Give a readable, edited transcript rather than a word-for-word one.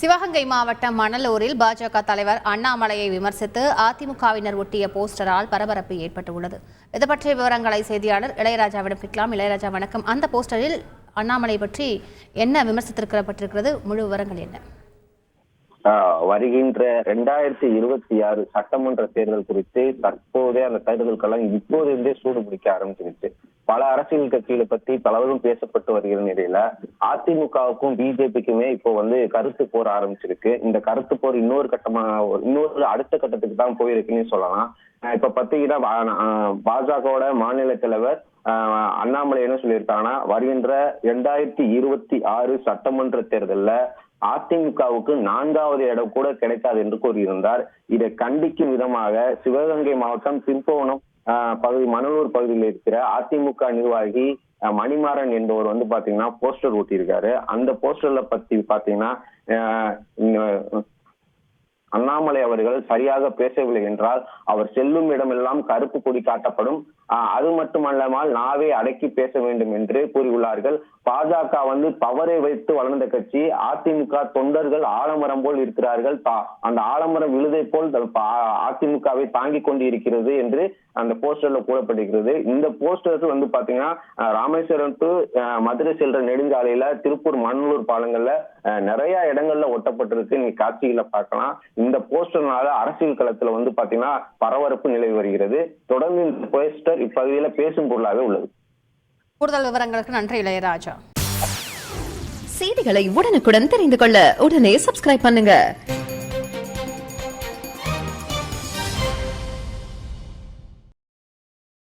சிவகங்கை மாவட்டம் மணலூரில் பாஜக தலைவர் அண்ணாமலையை விமர்சித்து அதிமுகவினர் ஒட்டிய போஸ்டரால் பரபரப்பு ஏற்பட்டுள்ளது. இது பற்றிய விவரங்களை செய்தியாளர் இளையராஜாவிடம் கேட்கலாம். இளையராஜா, வணக்கம். அந்த போஸ்டரில் அண்ணாமலை பற்றி என்ன விமர்சித்திருக்கப்பட்டிருக்கிறது? முழு விவரங்கள் என்ன? வருகின்ற 2026 சட்டமன்ற தேர்தல் குறித்து தற்போதே அந்த தேர்தல்கெல்லாம் இப்போதிருந்தே சூடு பிடிக்க ஆரம்பிச்சிருச்சு. பல அரசியல் கட்சிகளை பத்தி பலவரும் பேசப்பட்டு வருகிற நிலையில அதிமுகவுக்கும் பிஜேபிக்குமே இப்போ கருத்து போர் ஆரம்பிச்சிருக்கு. இந்த கருத்து போர் இன்னொரு அடுத்த கட்டத்துக்கு தான் போயிருக்குன்னு சொல்லலாம். இப்ப பாத்தீங்கன்னா பாஜகவோட மாநில தலைவர் அண்ணாமலை என்ன சொல்லியிருக்காங்கன்னா, வருகின்ற 2026 சட்டமன்ற தேர்தல்ல அதிமுகவுக்கு 4வது இடம் கூட கிடைக்காது என்று கூறியிருந்தார். இதை கண்டிக்கும் விதமாக சிவகங்கை மாவட்டம் திருப்புவனம் பகுதி மணலூர் பகுதியில் இருக்கிற அதிமுக நிர்வாகி மணிமாறன் என்பவர் பாத்தீங்கன்னா போஸ்டர் ஓட்டியிருக்காரு. அந்த போஸ்டர்ல பத்தி பாத்தீங்கன்னா, அண்ணாமலை அவர்கள் சரியாக பேசவில்லை என்றால் அவர் செல்லும் இடமெல்லாம் கருப்பு கொடி காட்டப்படும், அது மட்டுமல்லாமல் நாவே அடக்கி பேச வேண்டும் என்று கூறியுள்ளார்கள். பாஜக பவரை வைத்து வளர்ந்த கட்சி. அதிமுக தொண்டர்கள் ஆலமரம் போல் இருக்கிறார்கள். அந்த ஆலமரம் விழுதை போல் அதிமுகவை தாங்கி கொண்டு இருக்கிறது என்று அந்த போஸ்டர்ல கூறப்பட்டிருக்கிறது. இந்த போஸ்டர் பாத்தீங்கன்னா ராமேஸ்வரம் டு மதுரை செல்ற நெடுஞ்சாலையில திருப்பூர் மணலூர் பாலங்கள்ல நிறைய இடங்கள்ல ஒட்டப்பட்டிருக்கு. நீங்க காட்சிகளை பார்க்கலாம். இந்த போஸ்டர்னால அரசியல் களத்துல பாத்தீங்கன்னா பரபரப்பு நிலவி வருகிறது. தொடர்ந்து இந்த போஸ்டர் இப்பகுதியில பேசும் பொருளாக உள்ளது. கூடுதல் விவரங்களுக்கு நன்றி இளையராஜா. செய்திகளை உடனுக்குடன் தெரிந்து கொள்ள உடனே சப்ஸ்கிரைப் பண்ணுங்க.